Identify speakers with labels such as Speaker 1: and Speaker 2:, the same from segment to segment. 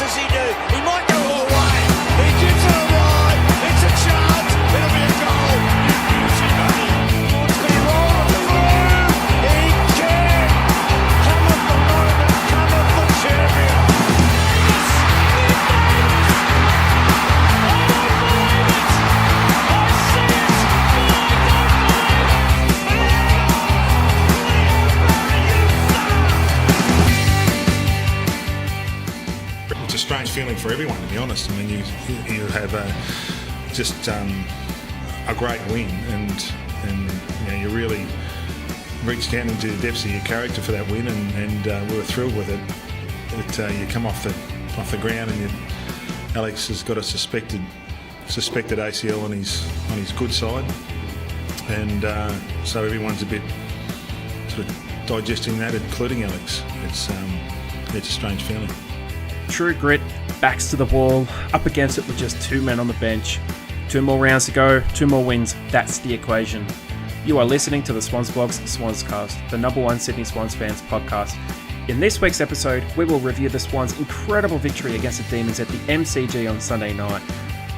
Speaker 1: does he do? He might go all the way. He gives it a ride. It's a chance. It'll be a goal. Beauty, buddy. Wants me rolling through. He can. Come at the moment. Come at the champion.
Speaker 2: It's a strange feeling for everyone, to be honest. I mean, you have a great win, and you know, you really reached down into the depths of your character for that win, and we were thrilled with it. You come off the ground, and Alex has got a suspected ACL on his good side, and so everyone's a bit sort of digesting that, including Alex. It's a strange feeling.
Speaker 3: True grit, backs to the wall, up against it with just 2 men on the bench. 2 more rounds to go, 2 more wins, that's the equation. You are listening to the Swans Blog's SwansCast, the #1 Sydney Swans fans podcast. In this week's episode, we will review the Swans' incredible victory against the Demons at the MCG on Sunday night.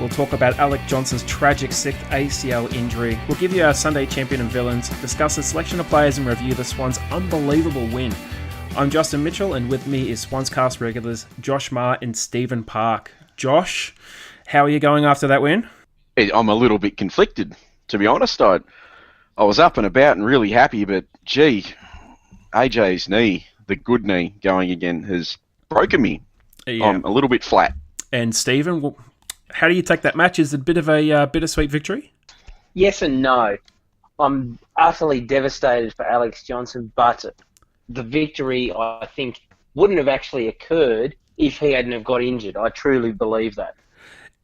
Speaker 3: We'll talk about Alec Johnson's tragic 6th ACL injury. We'll give you our Sunday champion and villains, discuss the selection of players, and review the Swans' unbelievable win. I'm Justin Mitchell, and with me is SwansCast regulars Josh Maher and Stephen Park. Josh, how are you going after that win?
Speaker 4: I'm a little bit conflicted, to be honest. I was up and about and really happy, but gee, AJ's knee, the good knee going again, has broken me. Yeah. I'm a little bit flat.
Speaker 3: And Stephen, how do you take that match? Is it a bit of a bittersweet victory?
Speaker 5: Yes and no. I'm utterly devastated for Alex Johnson, but the victory, I think, wouldn't have actually occurred if he hadn't have got injured. I truly believe that.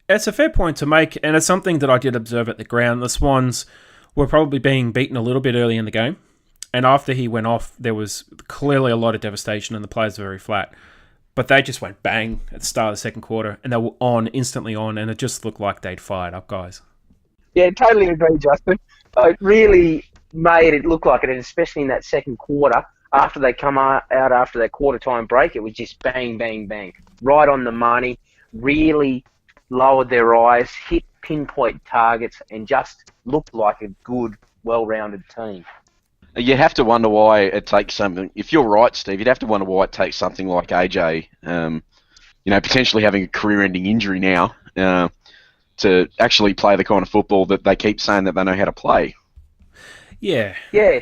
Speaker 3: It's a fair point to make, and it's something that I did observe at the ground. The Swans were probably being beaten a little bit early in the game, and after he went off, there was clearly a lot of devastation, and the players were very flat. But they just went bang at the start of the second quarter, and they were instantly on, and it just looked like they'd fired up, guys.
Speaker 5: Yeah, totally agree, Justin. It really made it look like it, and especially in that second quarter, after they come out after that quarter-time break, it was just bang, bang, bang. Right on the money, really lowered their eyes, hit pinpoint targets, and just looked like a good, well-rounded team.
Speaker 4: You have to wonder why it takes something. If you're right, Steve, you'd have to wonder why it takes something like AJ, potentially having a career-ending injury now, to actually play the kind of football that they keep saying that they know how to play.
Speaker 3: Yeah.
Speaker 5: Yeah,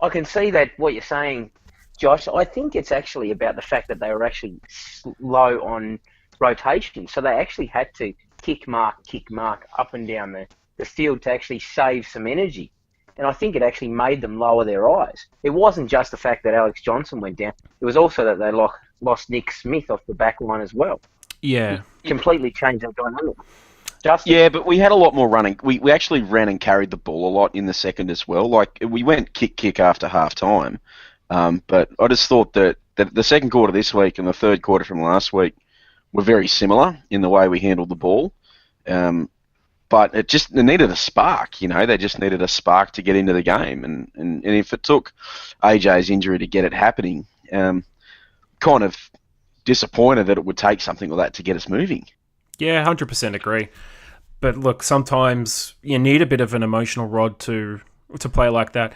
Speaker 5: I can see that what you're saying, Josh. I think it's actually about the fact that they were actually low on rotation, so they actually had to kick mark up and down the field to actually save some energy. And I think it actually made them lower their eyes. It wasn't just the fact that Alex Johnson went down. It was also that they lost Nick Smith off the back line as well.
Speaker 3: Yeah.
Speaker 5: It completely changed that dynamic. Justin?
Speaker 4: Yeah, but we had a lot more running. We actually ran and carried the ball a lot in the second as well. Like, we went kick after half-time. But I just thought that the second quarter this week and the third quarter from last week were very similar in the way we handled the ball. But it needed a spark, They just needed a spark to get into the game. And if it took AJ's injury to get it happening, kind of disappointed that it would take something like that to get us moving.
Speaker 3: Yeah, 100% agree. But look, sometimes you need a bit of an emotional rod to play like that.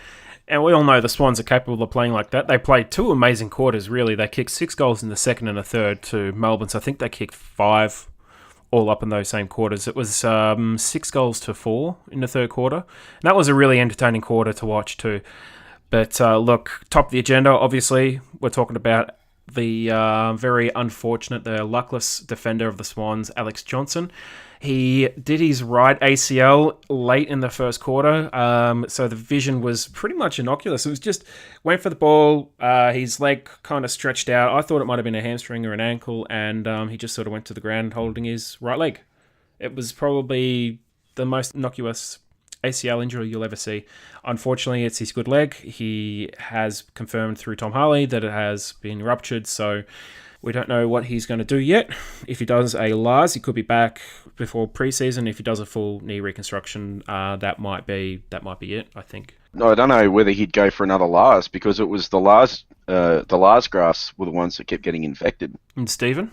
Speaker 3: And we all know the Swans are capable of playing like that. They played 2 amazing quarters, really. They kicked 6 goals in the second and a third to Melbourne. So I think they kicked 5 all up in those same quarters. It was 6 goals to 4 in the third quarter. And that was a really entertaining quarter to watch too. But look, top of the agenda, obviously, we're talking about the very unfortunate, the luckless defender of the Swans, Alex Johnson. He did his right ACL late in the first quarter, so the vision was pretty much innocuous. It was just, went for the ball, his leg kind of stretched out. I thought it might have been a hamstring or an ankle, and he just sort of went to the ground holding his right leg. It was probably the most innocuous ACL injury you'll ever see. Unfortunately, it's his good leg. He has confirmed through Tom Harley that it has been ruptured, so we don't know what he's going to do yet. If he does a LARS, he could be back before preseason. If he does a full knee reconstruction, that might be it, I think.
Speaker 4: No, I don't know whether he'd go for another LARS, because it was the LARS grafts were the ones that kept getting infected.
Speaker 3: And Stephen?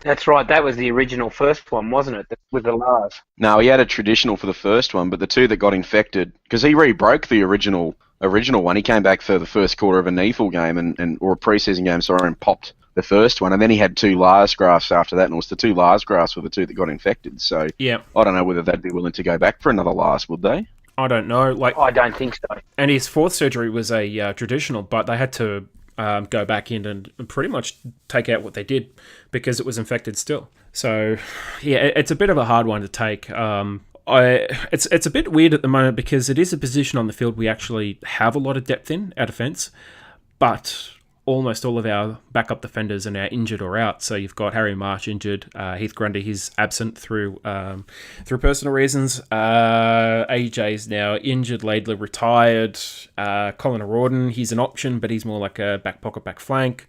Speaker 5: That's right. That was the original first one, wasn't it? With the Lars.
Speaker 4: No, he had a traditional for the first one, but the two that got infected, because he re-broke the original one. He came back for the first quarter of a NEFL game or a preseason game, sorry, and popped the first one, and then he had two Lars grafts after that, and it was the two Lars grafts were the two that got infected. So
Speaker 3: Yeah.
Speaker 4: I don't know whether they'd be willing to go back for another Lars, would they?
Speaker 3: I don't know.
Speaker 5: I don't think so.
Speaker 3: And his fourth surgery was a traditional, but they had to go back in and pretty much take out what they did because it was infected still. So, yeah, it's a bit of a hard one to take. It's a bit weird at the moment because it is a position on the field we actually have a lot of depth in, our defence, but almost all of our backup defenders are now injured or out. So you've got Harry Marsh injured, Heath Grundy, he's absent through personal reasons. AJ's now injured, Laidler retired. Colin O'Riordan, he's an option, but he's more like a back pocket, back flank.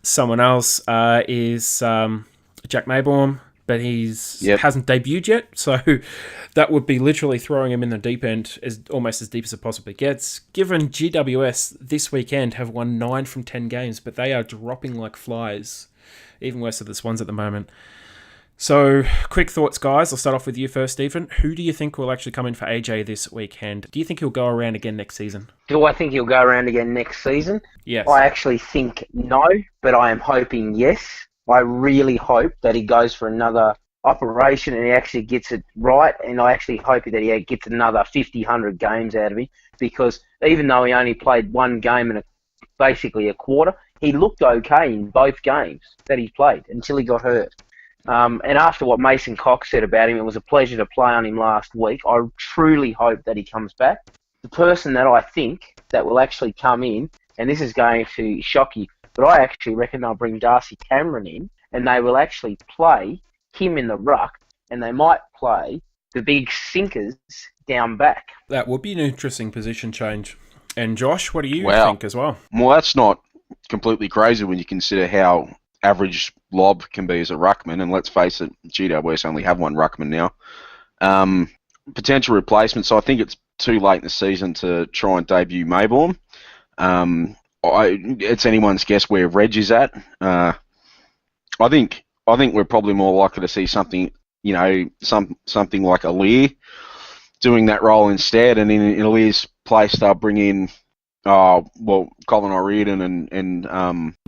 Speaker 3: Someone else is Jack Maybaum, but hasn't debuted yet, so that would be literally throwing him in the deep end, almost as deep as it possibly gets. Given GWS this weekend have won 9 from 10 games, but they are dropping like flies, even worse than the Swans at the moment. So, quick thoughts, guys. I'll start off with you first, Stephen. Who do you think will actually come in for AJ this weekend? Do you think he'll go around again next season?
Speaker 5: Do I think he'll go around again next season?
Speaker 3: Yes.
Speaker 5: I actually think no, but I am hoping yes. I really hope that he goes for another operation and he actually gets it right, and I actually hope that he gets another 50, 100 games out of him, because even though he only played one game and basically a quarter, he looked okay in both games that he played until he got hurt. And after what Mason Cox said about him, it was a pleasure to play on him last week. I truly hope that he comes back. The person that I think that will actually come in, and this is going to shock you, but I actually reckon they'll bring Darcy Cameron in, and they will actually play him in the ruck, and they might play the big sinkers down back.
Speaker 3: That would be an interesting position change. And Josh, what do you
Speaker 4: Wow.
Speaker 3: think as well?
Speaker 4: Well, that's not completely crazy when you consider how average Lob can be as a ruckman, and let's face it, GWS only have one ruckman now. Potential replacements, so I think it's too late in the season to try and debut Maybaum. It's anyone's guess where Reg is at. I think we're probably more likely to see something, something like Alir doing that role instead, and in Alir's place they'll bring in, Colin O'Riordan and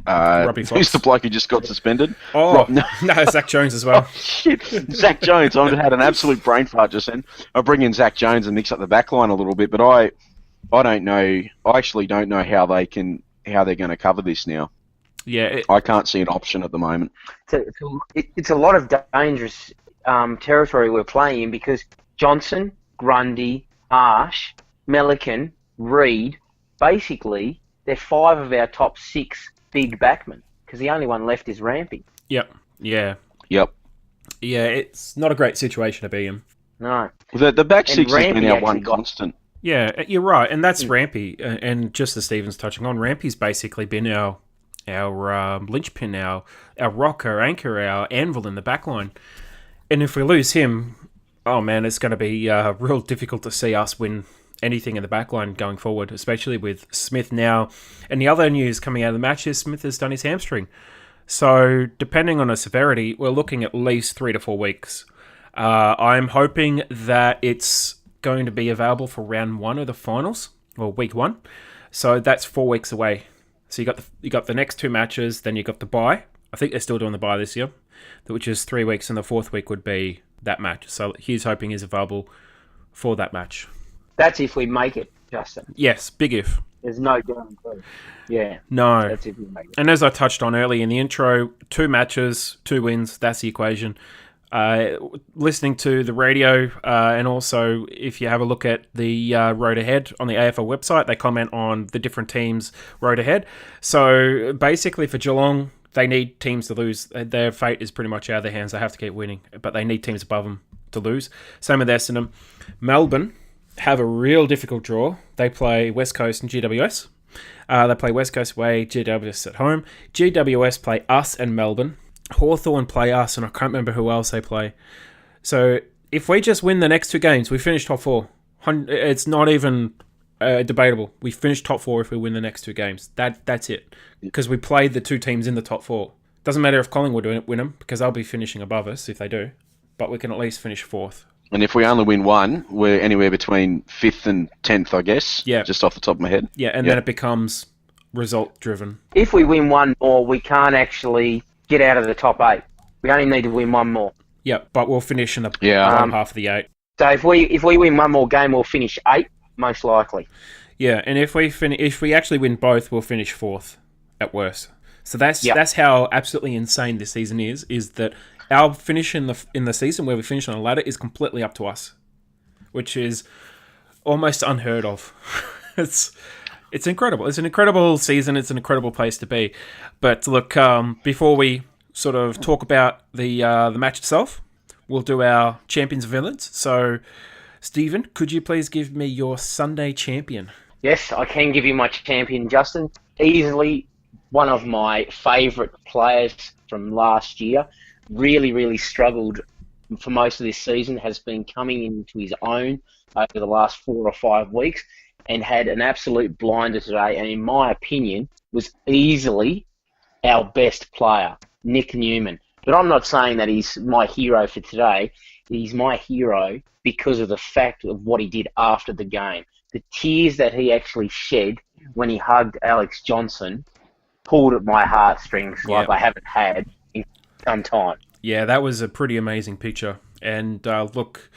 Speaker 3: Robbie Fox.
Speaker 4: who's the bloke who just got suspended?
Speaker 3: No, Zach Jones as well.
Speaker 4: Oh, shit, Zach Jones. I had an absolute brain fart just then. I'll bring in Zach Jones and mix up the back line a little bit, but I don't know. I actually don't know how they're going to cover this now.
Speaker 3: Yeah,
Speaker 4: I can't see an option at the moment.
Speaker 5: It's a lot of dangerous territory we're playing in, because Johnson, Grundy, Arsh, Melican, Reed, basically they're 5 of our top 6 big backmen, because the only one left is Rampy.
Speaker 3: Yep. Yeah, it's not a great situation to be in.
Speaker 5: No.
Speaker 4: The back
Speaker 5: And
Speaker 4: 6 has been
Speaker 5: Rampy
Speaker 4: our one
Speaker 5: actually got-
Speaker 4: constant.
Speaker 3: Yeah, you're right, and that's Rampy. And just as Stephen's touching on, Rampy's basically been our linchpin, our rock, our anchor, our anvil in the back line. And if we lose him, oh man, it's going to be real difficult to see us win anything in the back line going forward, especially with Smith now. And the other news coming out of the match is Smith has done his hamstring. So depending on the severity, we're looking at least 3 to 4 weeks. I'm hoping that it's going to be available for round 1 of the finals, or week 1. So that's 4 weeks away. So you got the next 2 matches, then you got the bye. I think they're still doing the bye this year, which is 3 weeks, and the 4th week would be that match. So he's hoping he's available for that match.
Speaker 5: That's if we make it, Justin.
Speaker 3: Yes, big if.
Speaker 5: There's no guarantee. Yeah.
Speaker 3: No.
Speaker 5: That's if we make it.
Speaker 3: And as I touched on early in the intro, 2 matches, 2 wins, that's the equation. Listening to the radio, and also if you have a look at the road ahead on the AFL website, they comment on the different teams' road ahead. So basically for Geelong, they need teams to lose. Their fate is pretty much out of their hands. They have to keep winning, but they need teams above them to lose. Same with Essendon. Melbourne have a real difficult draw. They play West Coast and GWS. They play West Coast away, GWS at home. GWS play us and Melbourne. Hawthorn play us, and I can't remember who else they play. So if we just win the next 2 games, we finish top 4. It's not even debatable. We finish top 4 if we win the next 2 games. That's it. Because we played the 2 teams in the top 4. Doesn't matter if Collingwood win them, because they'll be finishing above us if they do. But we can at least finish 4th.
Speaker 4: And if we only win one, we're anywhere between 5th and 10th, I guess.
Speaker 3: Yeah.
Speaker 4: Just off the top of my head.
Speaker 3: Yeah, and then it becomes result-driven.
Speaker 5: If we win one more, we can't actually get out of the top 8. We only need to win one more.
Speaker 3: Yeah, but we'll finish in the bottom half of the 8.
Speaker 5: So if we win one more game, we'll finish 8, most likely.
Speaker 3: Yeah, and if we actually win both, we'll finish 4th at worst. So that's how absolutely insane this season is that our finish in the season where we finish on a ladder is completely up to us, which is almost unheard of. It's incredible. It's an incredible season. It's an incredible place to be. But look, before we sort of talk about the match itself, we'll do our champions and villains. So, Stephen, could you please give me your Sunday champion?
Speaker 5: Yes, I can give you my champion, Justin. Easily one of my favourite players from last year. Really, really struggled for most of this season. Has been coming into his own over the last 4 or 5 weeks and had an absolute blinder today. And in my opinion, was easily our best player, Nick Newman. But I'm not saying that he's my hero for today. He's my hero because of the fact of what he did after the game. The tears that he actually shed when he hugged Alex Johnson pulled at my heartstrings like I haven't had in some time.
Speaker 3: Yeah, that was a pretty amazing picture. And look,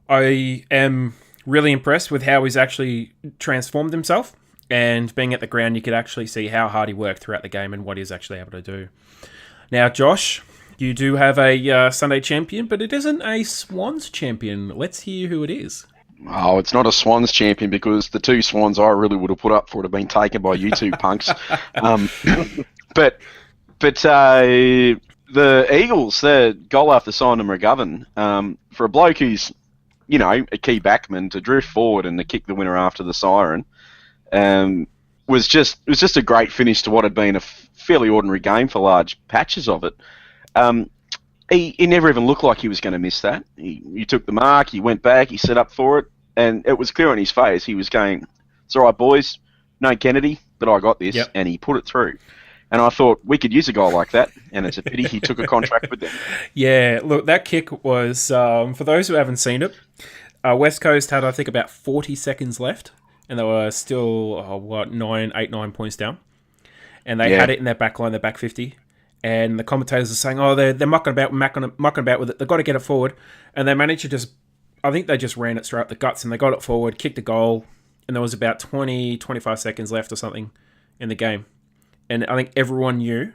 Speaker 3: I am really impressed with how he's actually transformed himself. And being at the ground, you could actually see how hard he worked throughout the game and what he's actually able to do. Now, Josh, you do have a Sunday champion, but it isn't a Swans champion. Let's hear who it is.
Speaker 4: Oh, it's not a Swans champion because the 2 Swans I really would have put up for would have been taken by you 2 punks. But the Eagles, the goal after Simon McGovern, for a bloke who's, you know, a key backman to drift forward and to kick the winner after the siren, was just a great finish to what had been a fairly ordinary game for large patches of it. He never even looked like he was going to miss that. He took the mark, he went back, he set up for it, and it was clear on his face. He was going, "It's all right, boys, no Kennedy, but I got this," and he put it through. And I thought, we could use a guy like that, and it's a pity he took a contract with them.
Speaker 3: Yeah, look, that kick was, for those who haven't seen it, West Coast had, I think, about 40 seconds left, and they were still, 9 points down. And they had it in their back line, their back 50. And the commentators are saying, they're mucking about with it. They've got to get it forward. And they managed to I think they just ran it straight up the guts, and they got it forward, kicked a goal, and there was about 20, 25 seconds left or something in the game. And I think everyone knew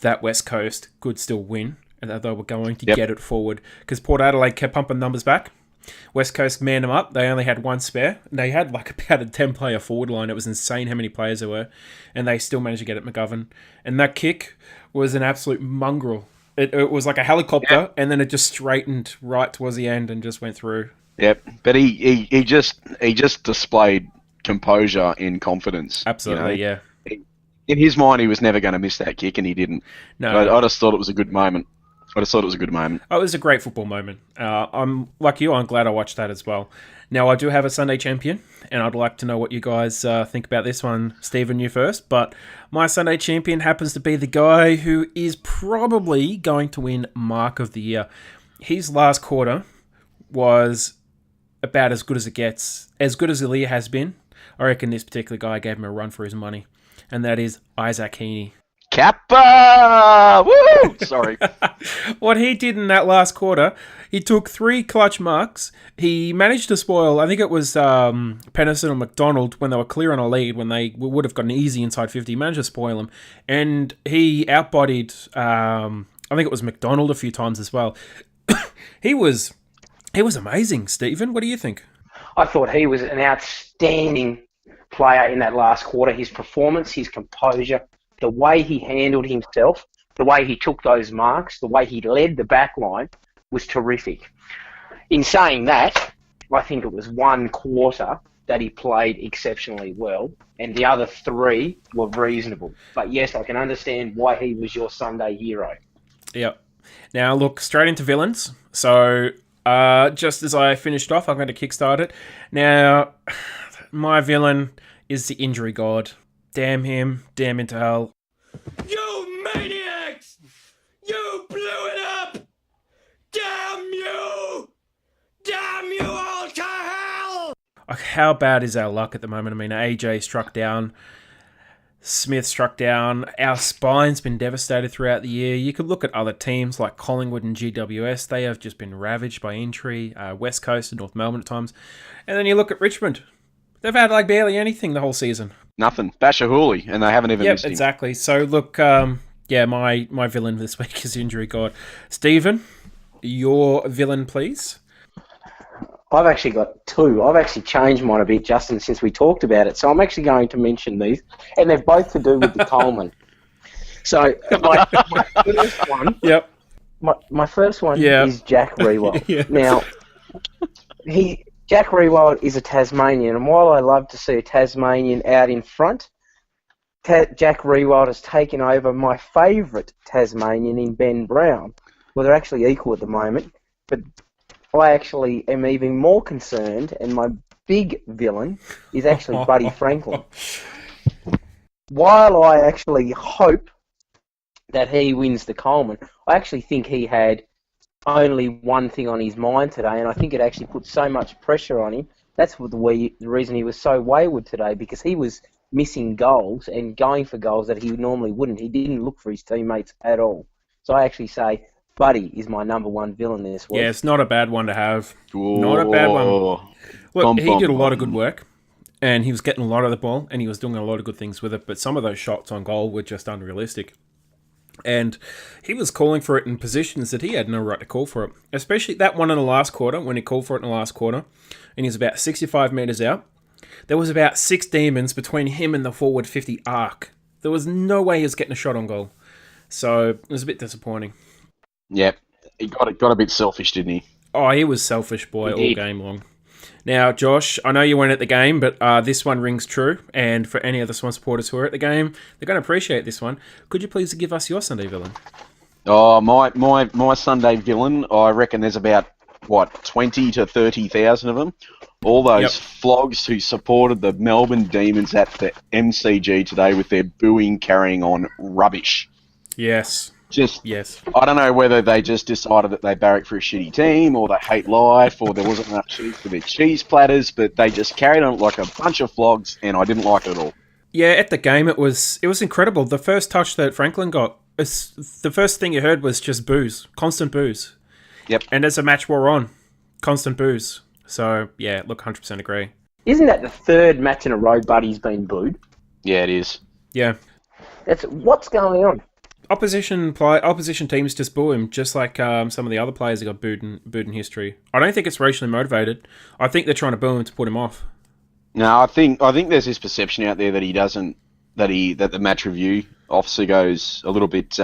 Speaker 3: that West Coast could still win and that they were going to get it forward because Port Adelaide kept pumping numbers back. West Coast manned them up. They only had one spare. And they had like about a 10-player forward line. It was insane how many players there were. And they still managed to get it McGovern. And that kick was an absolute mongrel. It was like a helicopter, and then it just straightened right towards the end and just went through. Yep,
Speaker 4: but he just displayed composure and confidence.
Speaker 3: Absolutely,
Speaker 4: you know? In his mind, he was never going to miss that kick, and he didn't. No, I just thought it was a good moment. It was a great football moment. I'm like you. I'm glad I watched that as well. Now, I do have a Sunday champion, and I'd like to know what you guys think about this one. Stephen, you first. But my Sunday champion happens to be the guy who is probably going to win Mark of the Year. His last quarter was about as good as it gets. As good as Aaliyah has been, I reckon this particular guy gave him a run for his money. And that is Isaac Heaney. Kappa! Woo! Sorry.
Speaker 3: What he did in that last quarter, he took 3 clutch marks. He managed to spoil, I think it was Pennison or McDonald when they were clear on a lead, when they would have gotten easy inside 50. He managed to spoil him. And he outbodied, I think it was McDonald a few times as well. He was amazing, Stephen. What do you think?
Speaker 5: I thought he was an outstanding player in that last quarter. His performance, his composure, the way he handled himself, the way he took those marks, the way he led the back line was terrific. In saying that, I think it was 1 quarter that he played exceptionally well, and the other 3 were reasonable. But yes, I can understand why he was your Sunday hero.
Speaker 3: Yep. Now, look, straight into villains. So, just as I finished off, I'm going to kickstart it. Now, my villain is the injury god. Damn him, damn into hell.
Speaker 1: You maniac! You blew it up! Damn you! Damn you all to hell!
Speaker 3: How bad is our luck at the moment? I mean, AJ struck down, Smith struck down, our spine's been devastated throughout the year. You could look at other teams like Collingwood and GWS. They have just been ravaged by injury, West Coast and North Melbourne at times. And then you look at Richmond. They've had like barely anything the whole season.
Speaker 4: Nothing. Bashahuli, and they haven't even missed him.
Speaker 3: Exactly. So look, my villain this week is injury god. Stephen, your villain, please.
Speaker 5: I've actually got two. I've actually changed mine a bit, Justin, since we talked about it. So I'm actually going to mention these, and they're both to do with the Coleman. So my first one.
Speaker 3: Yep.
Speaker 5: My first one is Jack Rewald.
Speaker 3: Yeah.
Speaker 5: Now, Jack Rewald is a Tasmanian, and while I love to see a Tasmanian out in front, Jack Rewald has taken over my favourite Tasmanian in Ben Brown. Well, they're actually equal at the moment, but I actually am even more concerned, and my big villain is actually Buddy Franklin. While I actually hope that he wins the Coleman, I actually think he had only one thing on his mind today, and I think it actually put so much pressure on him. That's the reason he was so wayward today, because he was missing goals and going for goals that he normally wouldn't. He didn't look for his teammates at all. So I actually say Buddy is my number one villain this week.
Speaker 3: Yeah, it's not a bad one to have.
Speaker 4: Ooh.
Speaker 3: Not a bad one. Look, he did a lot of good work, and he was getting a lot of the ball, and he was doing a lot of good things with it, but some of those shots on goal were just unrealistic. And he was calling for it in positions that he had no right to call for it. Especially that one in the last quarter, when he called for it in the last quarter, and he was about 65 metres out. There was about 6 demons between him and the forward 50 arc. There was no way he was getting a shot on goal. So it was a bit disappointing.
Speaker 4: Yep. He got a bit selfish, didn't he?
Speaker 3: Oh, he was selfish, boy, all game long. Now, Josh, I know you weren't at the game, but this one rings true. And for any of the Swan supporters who are at the game, they're going to appreciate this one. Could you please give us your Sunday villain?
Speaker 4: Oh, my Sunday villain, I reckon there's about, 20 to 30,000 of them. All those flogs who supported the Melbourne Demons at the MCG today with their booing, carrying on rubbish.
Speaker 3: Yes. Yes.
Speaker 4: I don't know whether they just decided that they barrack for a shitty team, or they hate life, or there wasn't enough cheese for their cheese platters, but they just carried on like a bunch of flogs, and I didn't like it at all.
Speaker 3: Yeah, at the game it was incredible. The first touch that Franklin got, the first thing you heard was just boos, constant boos.
Speaker 4: Yep.
Speaker 3: And as the match wore on, constant boos. So yeah, look, 100% agree.
Speaker 5: Isn't that the third match in a row Buddy's been booed?
Speaker 4: Yeah, it is.
Speaker 3: Yeah.
Speaker 5: What's going on?
Speaker 3: Opposition teams just boo him, just like some of the other players that got booed in history. I don't think it's racially motivated. I think they're trying to boo him to put him off.
Speaker 4: No, I think there's this perception out there that he doesn't, that the match review officer goes a little bit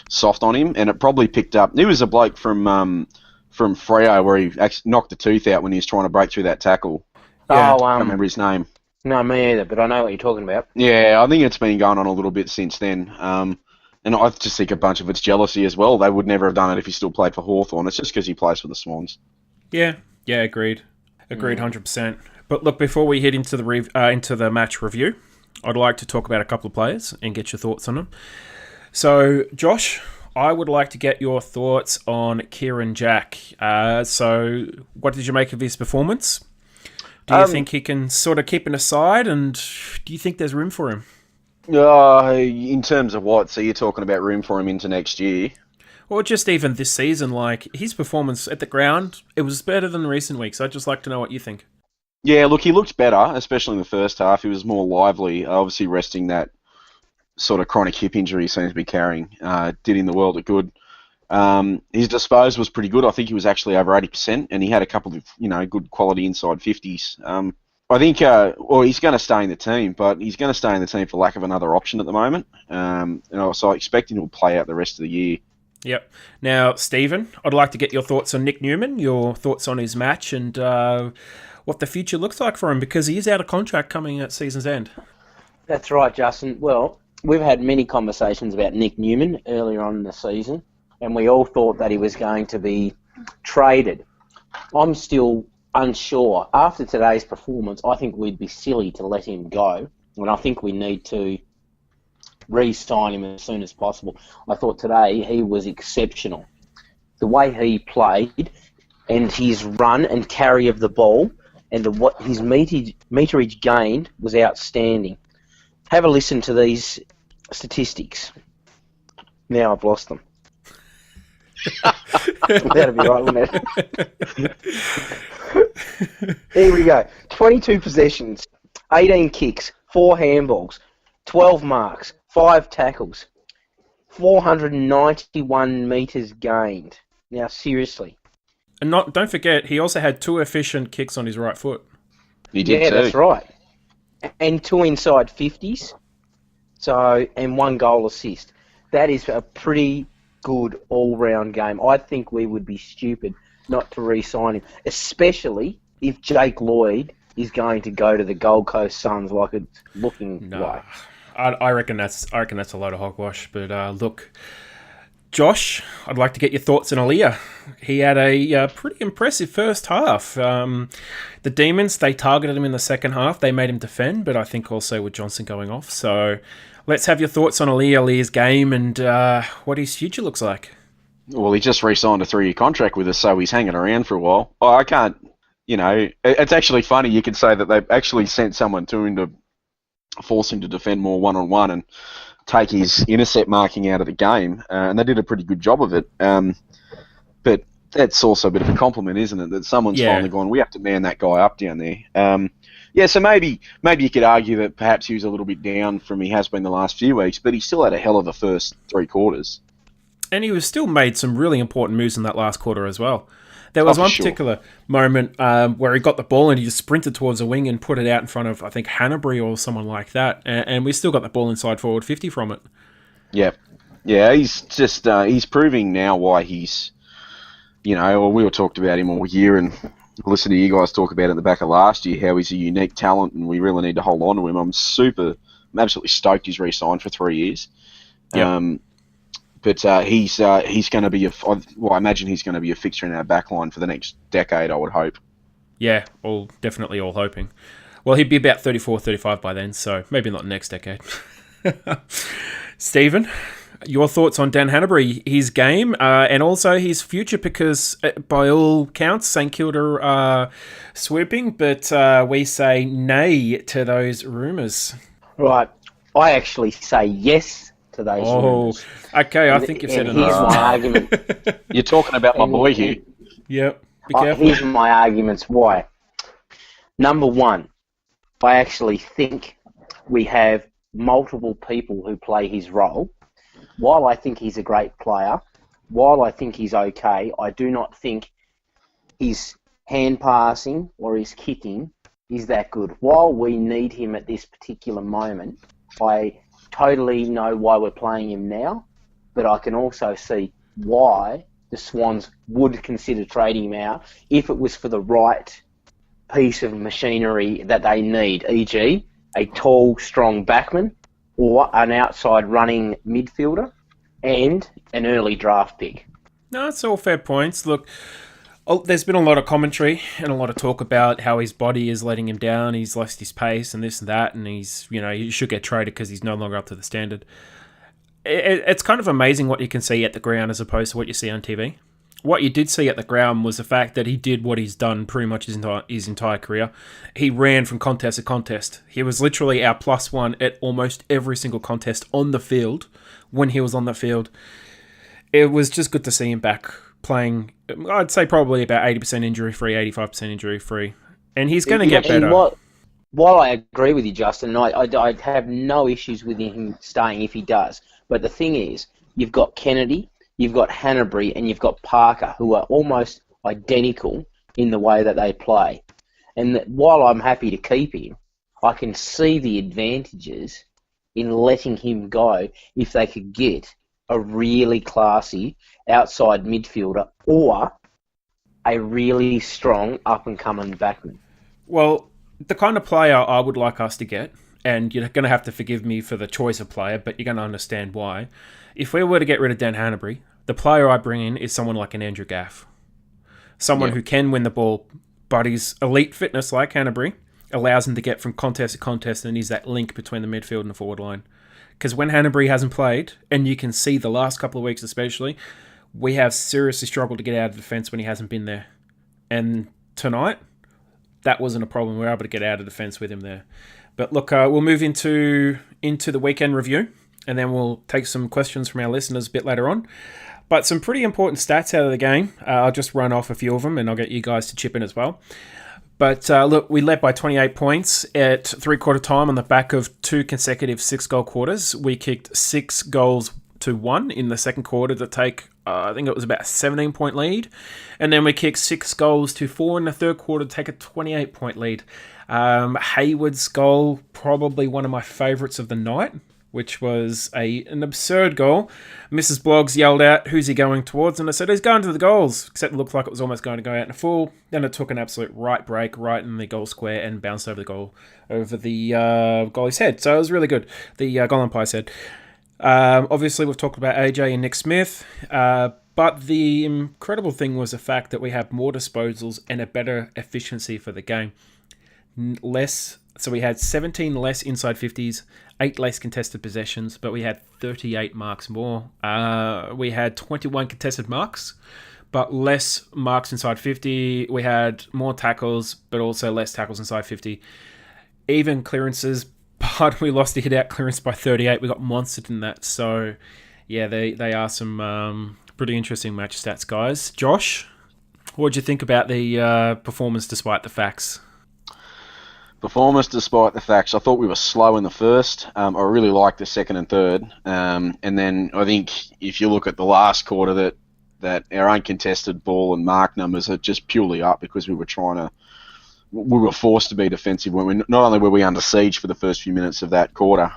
Speaker 4: soft on him, and it probably picked up. He was a bloke from Freo where he actually knocked a tooth out when he was trying to break through that tackle.
Speaker 3: Yeah.
Speaker 4: I can't remember his name.
Speaker 5: No, me either, but I know what you're talking about.
Speaker 4: Yeah, I think it's been going on a little bit since then. And I just think a bunch of it's jealousy as well. They would never have done it if he still played for Hawthorn. It's just because he plays for the Swans.
Speaker 3: Yeah, agreed, 100%. But look, before we head into the match review, I'd like to talk about a couple of players and get your thoughts on them. So, Josh, I would like to get your thoughts on Kieran Jack. So, what did you make of his performance? Do you think he can sort of keep it aside, and do you think there's room for him?
Speaker 4: In terms of what? So you're talking about room for him into next year?
Speaker 3: Or just even this season, like his performance at the ground, it was better than recent weeks. I'd just like to know what you think. Yeah,
Speaker 4: look, he looked better, especially in the first half. He was more lively, obviously resting that sort of chronic hip injury he seems to be carrying. Did in the world of good. His disposal was pretty good. I think he was actually over 80%, and he had a couple of good quality inside 50s. I think, he's going to stay in the team, but he's going to stay in the team for lack of another option at the moment. So I expect him to play out the rest of the year.
Speaker 3: Yep. Now, Stephen, I'd like to get your thoughts on Nick Newman, your thoughts on his match, and what the future looks like for him, because he is out of contract coming at season's end.
Speaker 5: That's right, Justin. Well, we've had many conversations about Nick Newman earlier on in the season, and we all thought that he was going to be traded. I'm still unsure. After today's performance, I think we'd be silly to let him go, and I think we need to re-sign him as soon as possible. I thought today he was exceptional. The way he played and his run and carry of the ball and what his meterage gained was outstanding. Have a listen to these statistics. Now I've lost them. That'd be right, wouldn't it? Here we go. 22 possessions, 18 kicks, 4 handballs, 12 marks, 5 tackles, 491 metres gained. Now, seriously.
Speaker 3: And don't forget, he also had 2 efficient kicks on his right foot.
Speaker 4: He did
Speaker 5: Yeah,
Speaker 4: too.
Speaker 5: that's right. And 2 inside 50s, and 1 goal assist. That is a pretty good all-round game. I think we would be stupid not to re-sign him, especially if Jake Lloyd is going to go to the Gold Coast Suns like it's looking like.
Speaker 3: I reckon that's a load of hogwash. But look, Josh, I'd like to get your thoughts on Aaliyah. He had a pretty impressive first half. The Demons, they targeted him in the second half. They made him defend, but I think also with Johnson going off. So let's have your thoughts on Aaliyah's game and what his future looks like.
Speaker 4: Well, he just re-signed a 3-year contract with us, so he's hanging around for a while. I can't, it's actually funny. You could say that they've actually sent someone to him to force him to defend more one-on-one and take his intercept marking out of the game, and they did a pretty good job of it. But that's also a bit of a compliment, isn't it? That someone's finally gone, we have to man that guy up down there. So maybe you could argue that perhaps he was a little bit down from he has been the last few weeks, but he still had a hell of a first 3 quarters.
Speaker 3: And he was still made some really important moves in that last quarter as well. There was one particular moment where he got the ball and he just sprinted towards the wing and put it out in front of, I think, Hanbury or someone like that. And we still got the ball inside forward 50 from it. Yeah.
Speaker 4: Yeah, he's just, he's proving now why he's, we were talked about him all year and listen to you guys talk about it in the back of last year, how he's a unique talent and we really need to hold on to him. I'm absolutely stoked he's re-signed for 3 years.
Speaker 3: Yep.
Speaker 4: But he's going to be I imagine he's going to be a fixture in our backline for the next decade, I would hope.
Speaker 3: Yeah, definitely all hoping. Well, he'd be about 34, 35 by then, so maybe not next decade. Stephen, your thoughts on Dan Hanbury, his game, and also his future, because by all counts, St Kilda are swooping, but we say nay to those rumours.
Speaker 5: Right. I actually say yes to those rumours.
Speaker 3: Okay, I think you've said enough.
Speaker 5: Here's my argument.
Speaker 4: You're talking about my boy here.
Speaker 3: Yep, be careful.
Speaker 5: Here's my arguments why. Number 1, I actually think we have multiple people who play his role. While I think he's a great player, while I think he's okay, I do not think his hand passing or his kicking is that good. While we need him at this particular moment, I totally know why we're playing him now, but I can also see why the Swans would consider trading him out if it was for the right piece of machinery that they need, e.g. a tall, strong backman or an outside running midfielder and an early draft pick.
Speaker 3: No, it's all fair points. Look, there's been a lot of commentary and a lot of talk about how his body is letting him down. He's lost his pace and this and that, and he's, he should get traded because he's no longer up to the standard. It's kind of amazing what you can see at the ground as opposed to what you see on TV. What you did see at the ground was the fact that he did what he's done pretty much his entire career. He ran from contest to contest. He was literally our +1 at almost every single contest on the field when he was on the field. It was just good to see him back playing, I'd say probably about 80% injury-free, 85% injury-free. And he's going to get better.
Speaker 5: While I agree with you, Justin, I have no issues with him staying if he does. But the thing is, you've got Kennedy, you've got Hanbury, and you've got Parker, who are almost identical in the way that they play. And while I'm happy to keep him, I can see the advantages in letting him go if they could get a really classy outside midfielder or a really strong up-and-coming backman.
Speaker 3: Well, the kind of player I would like us to get, and you're going to have to forgive me for the choice of player, but you're going to understand why. If we were to get rid of Dan Hanbury, the player I bring in is someone like an Andrew Gaff. Someone who can win the ball, but his elite fitness, like Hanbury, allows him to get from contest to contest, and he's that link between the midfield and the forward line. Because when Hanbury hasn't played, and you can see the last couple of weeks especially, we have seriously struggled to get out of defence when he hasn't been there. And tonight, that wasn't a problem. We were able to get out of defence with him there. But look, we'll move into the weekend review, and then we'll take some questions from our listeners a bit later on. But some pretty important stats out of the game. I'll just run off a few of them, and I'll get you guys to chip in as well. But look, we led by 28 points at three-quarter time on the back of 2 consecutive 6-goal quarters. We kicked 6 goals to 1 in the second quarter to take, I think it was about a 17-point lead. And then we kicked 6 goals to 4 in the third quarter to take a 28-point lead. Hayward's goal, probably one of my favourites of the night, which was an absurd goal. Mrs. Bloggs yelled out, "Who's he going towards?" And I said, "He's going to the goals," except it looked like it was almost going to go out in a full. Then it took an absolute right break right in the goal square and bounced over the goalie's head. So it was really good. The goal umpire's head. Obviously, we've talked about AJ and Nick Smith, but the incredible thing was the fact that we have more disposals and a better efficiency for the game. So we had 17 less inside 50s, 8 less contested possessions, but we had 38 marks more. We had 21 contested marks, but less marks inside 50. We had more tackles, but also less tackles inside 50. Even clearances, but we lost the hit-out clearance by 38. We got monstered in that. So, yeah, they are some pretty interesting match stats, guys. Josh, what did you think about the performance despite the facts?
Speaker 4: Performance despite the facts. I thought we were slow in the first. I really liked the second and third. And then I think if you look at the last quarter, that our uncontested ball and mark numbers are just purely up because we were forced to be defensive. Not only were we under siege for the first few minutes of that quarter,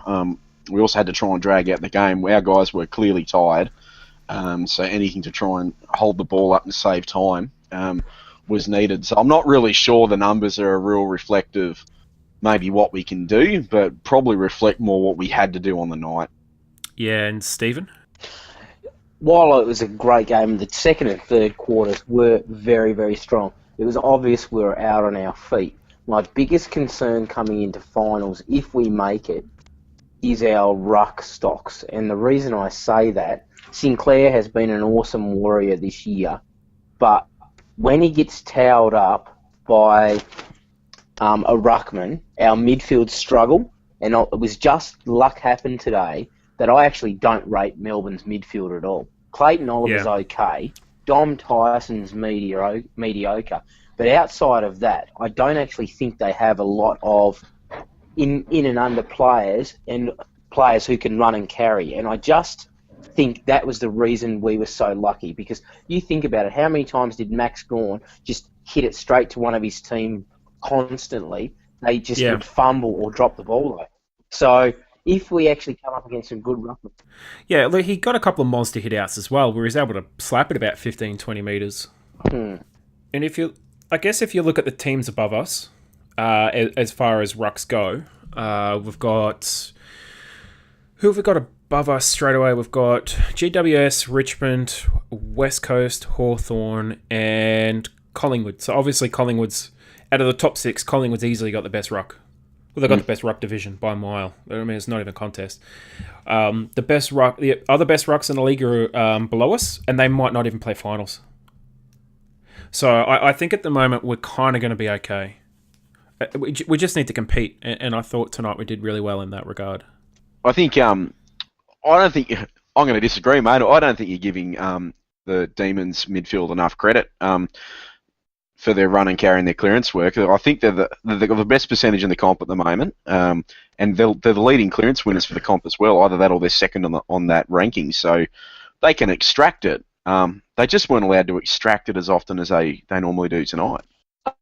Speaker 4: we also had to try and drag out the game. Our guys were clearly tired. So anything to try and hold the ball up and save time was needed. So I'm not really sure the numbers are a real reflective maybe what we can do, but probably reflect more what we had to do on the night.
Speaker 3: Yeah, and Stephen?
Speaker 5: While it was a great game, the second and third quarters were very, very strong. It was obvious we were out on our feet. My biggest concern coming into finals, if we make it, is our ruck stocks. And the reason I say that, Sinclair has been an awesome warrior this year, but when he gets towed up by a ruckman, our midfield struggle, and it was just luck happened today that I actually don't rate Melbourne's midfield at all. Clayton Oliver's okay. Dom Tyson's mediocre. But outside of that, I don't actually think they have a lot of in and under players and players who can run and carry. And I just think that was the reason we were so lucky. Because you think about it, how many times did Max Gawn just hit it straight to one of his team constantly? They just would fumble or drop the ball away. So if we actually come up against some good ruckmen.
Speaker 3: Yeah, look, he got a couple of monster hit-outs as well, where he's able to slap it about 15, 20 metres. And if you look at the teams above us, as far as rucks go, we've got... Who have we got above us straight away? We've got GWS, Richmond, West Coast, Hawthorn, and Collingwood. So obviously Collingwood's... Out of the top 6, Collingwood's easily got the best ruck. Well, they've got the best ruck division by a mile. I mean, it's not even a contest. The other best rucks in the league are below us, and they might not even play finals. So I think at the moment we're kind of going to be okay. We just need to compete, and I thought tonight we did really well in that regard.
Speaker 4: I think I'm going to disagree, mate. I don't think you're giving the Demons midfield enough credit. For their run and carry and their clearance work. I think they've got the best percentage in the comp at the moment, and they're the leading clearance winners for the comp as well. Either that or they're second on that ranking, so they can extract it. They just weren't allowed to extract it as often as they normally do tonight.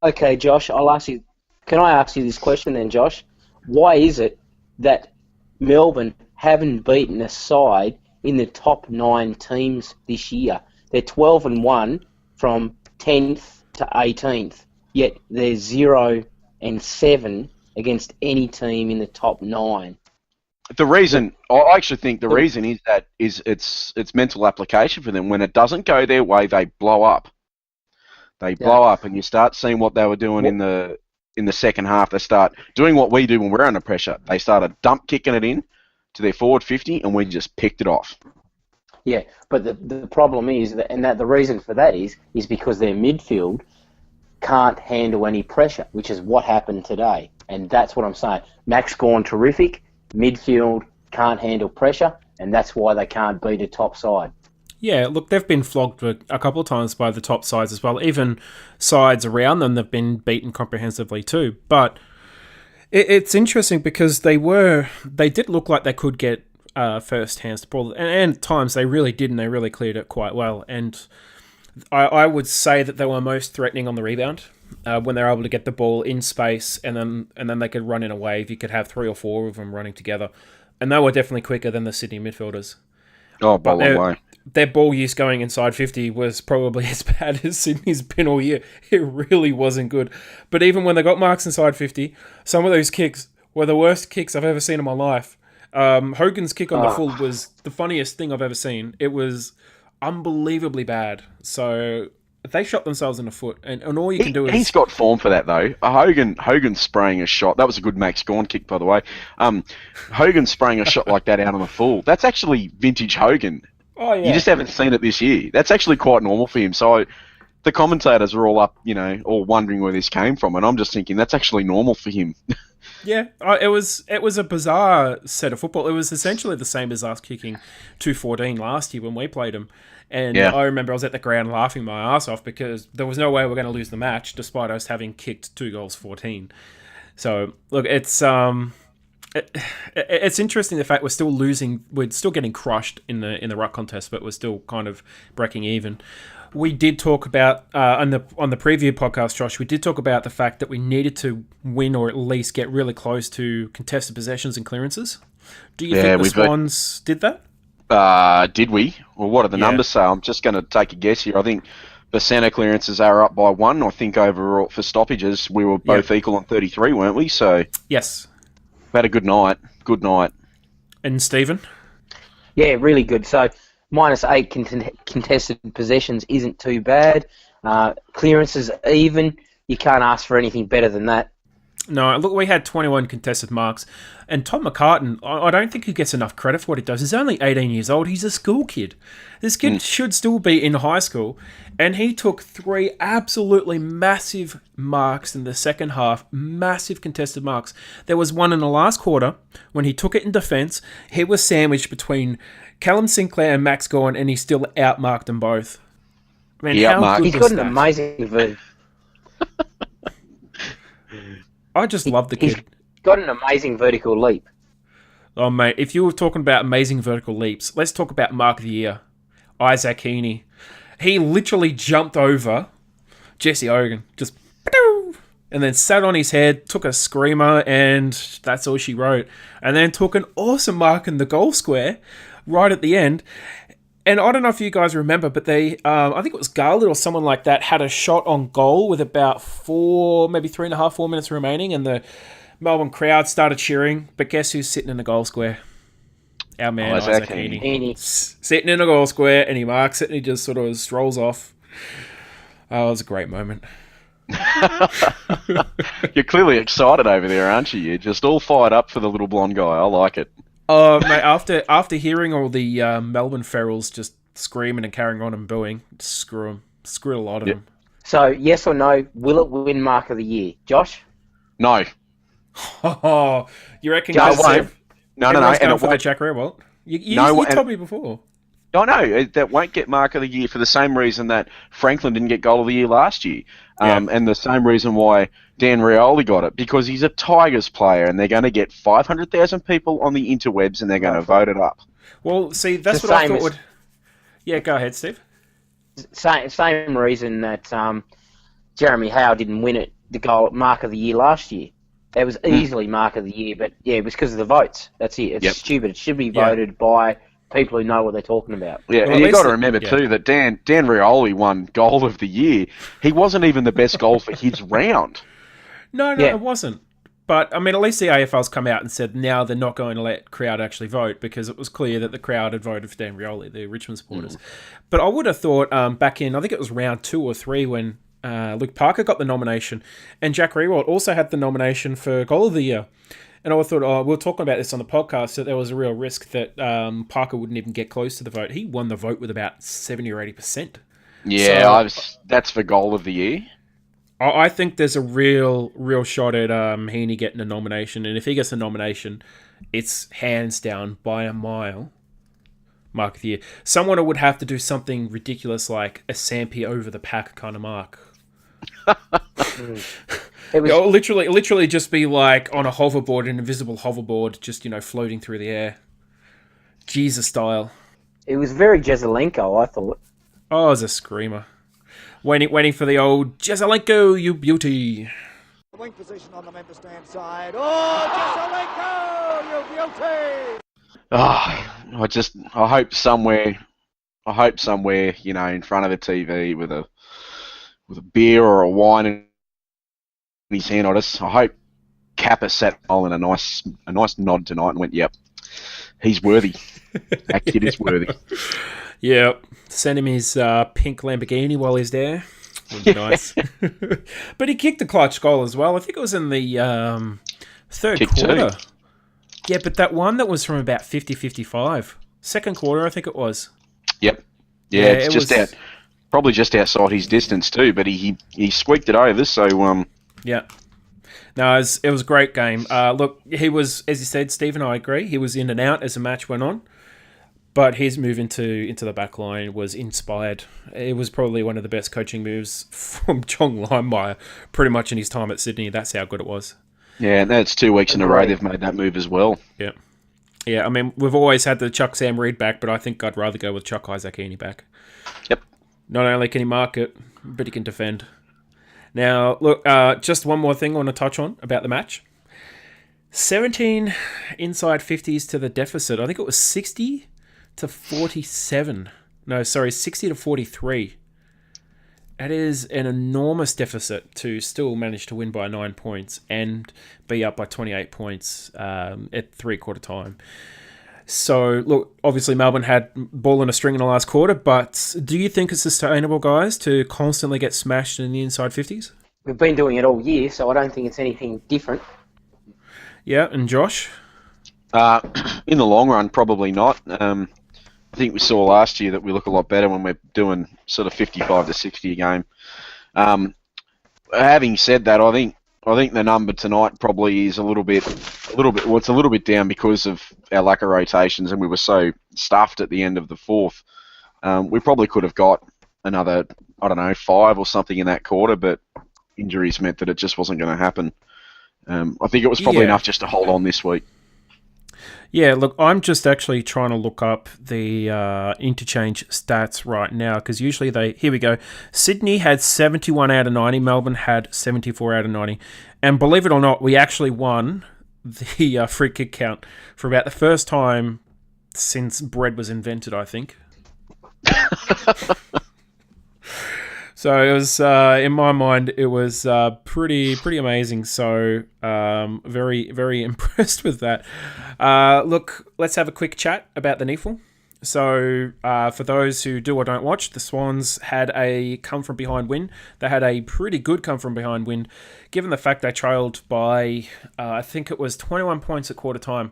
Speaker 5: Okay, Josh, can I ask you this question then, Josh? Why is it that Melbourne haven't beaten a side in the top 9 teams this year? They're 12-1 from 10th to 18th, yet they're 0-7 against any team in the top 9.
Speaker 4: The reason, I actually think the reason is it's mental application for them. When it doesn't go their way, they blow up. Blow up, and you start seeing what they were doing in the second half. They start doing what we do when we're under pressure. They started dump kicking it in to their forward 50, and we just picked it off.
Speaker 5: Yeah, but the problem is that the reason for that is because their midfield can't handle any pressure, which is what happened today, and that's what I'm saying. Max Gawn terrific, midfield can't handle pressure, and that's why they can't beat a top side.
Speaker 3: Yeah, look, they've been flogged a couple of times by the top sides as well. Even sides around them, they've been beaten comprehensively too. But it's interesting because they did look like they could get first hands to ball, and at times they really did, and they really cleared it quite well. And I would say that they were most threatening on the rebound when they're able to get the ball in space, and then they could run in a wave. You could have 3 or 4 of them running together, and they were definitely quicker than the Sydney midfielders.
Speaker 4: Oh, by the way.
Speaker 3: Their ball use going inside 50 was probably as bad as Sydney's been all year. It really wasn't good. But even when they got marks inside 50, some of those kicks were the worst kicks I've ever seen in my life. Hogan's kick on the full was the funniest thing I've ever seen. It was unbelievably bad. So they shot themselves in the foot, and all you can do is...
Speaker 4: He's got form for that, though. Hogan spraying a shot. That was a good Max Gawn kick, by the way. Hogan spraying a shot like that out on the full. That's actually vintage Hogan.
Speaker 3: Oh, yeah.
Speaker 4: You just haven't seen it this year. That's actually quite normal for him. So the commentators are all up, all wondering where this came from, and I'm just thinking that's actually normal for him.
Speaker 3: Yeah, it was a bizarre set of football. It was essentially the same as us kicking 214 last year when we played them. And I remember I was at the ground laughing my ass off because there was no way we were going to lose the match despite us having kicked 2 goals 14. So, look, it's interesting the fact we're still losing, we're still getting crushed in the ruck contest, but we're still kind of breaking even. We did talk about on the preview podcast, Josh. We did talk about the fact that we needed to win or at least get really close to contested possessions and clearances. Do you think the Swans did that?
Speaker 4: Did we? Well, what do the numbers say? I'm just going to take a guess here. I think the centre clearances are up by 1. I think overall for stoppages we were both equal on 33, weren't we? So
Speaker 3: yes,
Speaker 4: we had a good night. Good night.
Speaker 3: And Stephen?
Speaker 5: Yeah, really good. So -8 contested possessions isn't too bad. Clearances even. You can't ask for anything better than that.
Speaker 3: No, look, we had 21 contested marks. And Tom McCartan, I don't think he gets enough credit for what he does. He's only 18 years old. He's a school kid. This kid should still be in high school. And he took 3 absolutely massive marks in the second half. Massive contested marks. There was one in the last quarter when he took it in defence. He was sandwiched between Callum Sinclair and Max Gawn, and he still outmarked them both. Man, how good
Speaker 5: He's
Speaker 3: was
Speaker 5: got an
Speaker 3: that?
Speaker 5: amazing version.
Speaker 3: I just love the kid.
Speaker 5: He's got an amazing vertical leap.
Speaker 3: Oh, mate, if you were talking about amazing vertical leaps, let's talk about Mark of the Year, Isaac Heaney. He literally jumped over Jesse Hogan, just and then sat on his head, took a screamer, and that's all she wrote. And then took an awesome mark in the goal square right at the end. And I don't know if you guys remember, but they, I think it was Garland or someone like that, had a shot on goal with about 4, maybe 3.5, 4 minutes remaining, and the Melbourne crowd started cheering. But guess who's sitting in the goal square? Our man, Isaac Heaney. Sitting in the goal square, and he marks it, and he just sort of strolls off. Oh, it was a great moment.
Speaker 4: You're clearly excited over there, aren't you? You're just all fired up for the little blonde guy. I like it.
Speaker 3: Mate, after hearing all the Melbourne ferals just screaming and carrying on and booing, screw them. Screw a lot of them.
Speaker 5: So, yes or no, will it win Mark of the Year? Josh?
Speaker 4: No.
Speaker 3: Oh, you reckon?
Speaker 4: No, it won't. No.
Speaker 3: And for the Jack Rewalt. You told me before.
Speaker 4: No, that won't get Mark of the Year for the same reason that Franklin didn't get Goal of the Year last year. And the same reason why Dan Rioli got it, because he's a Tigers player, and they're going to get 500,000 people on the interwebs, and they're going to vote it up.
Speaker 3: Well, see, that's what I thought would... Yeah, go ahead, Steve.
Speaker 5: Same reason that Jeremy Howe didn't win it, the goal Mark of the Year last year. That was easily Mark of the Year, but yeah, it was because of the votes. That's it. It's stupid. It should be voted by people who know what they're talking about.
Speaker 4: Yeah, well, and you've got to remember too that Dan Rioli won Goal of the Year. He wasn't even the best goal for his round.
Speaker 3: No, it wasn't. But, I mean, at least the AFL's come out and said now they're not going to let crowd actually vote because it was clear that the crowd had voted for Dan Rioli, the Richmond supporters. But I would have thought back in, I think it was round 2 or 3 when Luke Parker got the nomination, and Jack Riewoldt also had the nomination for Goal of the Year. And I thought, we were talking about this on the podcast, that there was a real risk that Parker wouldn't even get close to the vote. He won the vote with about 70 or 80%.
Speaker 4: Yeah, that's for Goal of the Year.
Speaker 3: I think there's a real shot at Heaney getting a nomination, and if he gets a nomination, it's hands down by a mile Mark of the Year. Someone would have to do something ridiculous like a Sampi over the pack kind of mark.
Speaker 5: It was,
Speaker 3: literally just be like on a hoverboard, an invisible hoverboard, just floating through the air, Jesus style.
Speaker 5: it was very Jezelenko, I thought.
Speaker 3: Oh, it was a screamer. Waiting for the old Jezelenko, you beauty.
Speaker 1: Wing position on the member stand side. Oh, Jezelenko, you beauty!
Speaker 4: I hope somewhere, in front of a TV with a beer or a wine in his hand, I hope Kappa sat all in a nice nod tonight and went, yep, he's worthy. That kid is worthy.
Speaker 3: Yep. Send him his pink Lamborghini while he's there. Would be nice. But he kicked a clutch goal as well. I think it was in the third quarter.
Speaker 4: Two.
Speaker 3: Yeah, but that one that was from about 50-55. Second quarter, I think it was.
Speaker 4: Yep. Yeah, it's just out, probably just outside his distance too, but he squeaked it over, so...
Speaker 3: Yeah. No, it was a great game. Look, he was, as you said, Steve and I agree, he was in and out as the match went on, but his move into the back line was inspired. It was probably one of the best coaching moves from John Limemeyer pretty much in his time at Sydney. That's how good it was.
Speaker 4: Yeah, and that's 2 weeks in a row they've made that move as well.
Speaker 3: Yeah. Yeah, I mean, we've always had the Chuck Sam Reed back, but I think I'd rather go with Chuck Isaac Heaney back.
Speaker 4: Yep.
Speaker 3: Not only can he mark it, but he can defend. Now, look, just one more thing I want to touch on about the match. 17 inside 50s to the deficit. I think it was 60 to 47. No, sorry, 60 to 43. That is an enormous deficit to still manage to win by 9 points and be up by 28 points at three-quarter time. So, look, obviously Melbourne had ball in a string in the last quarter, but do you think it's sustainable, guys, to constantly get smashed in the inside 50s?
Speaker 5: We've been doing it all year, so I don't think it's anything different.
Speaker 3: Yeah, and Josh?
Speaker 4: In the long run, probably not. I think we saw last year that we look a lot better when we're doing sort of 55 to 60 a game. Having said that, I think the number tonight probably is a little bit. Well, it's a little bit down because of our lack of rotations, and we were so stuffed at the end of the fourth. We probably could have got another, 5 or something in that quarter, but injuries meant that it just wasn't going to happen. I think it was probably enough just to hold on this week.
Speaker 3: Yeah, look, I'm just actually trying to look up the interchange stats right now, because usually here we go. Sydney had 71 out of 90, Melbourne had 74 out of 90. And believe it or not, we actually won the free kick count for about the first time since bread was invented, I think. So it was, in my mind, it was pretty amazing. So very, very impressed with that. Look, let's have a quick chat about the NEAFL. So for those who do or don't watch, the Swans had a come-from-behind win. They had a pretty good come-from-behind win, given the fact they trailed by, I think it was 21 points at quarter time.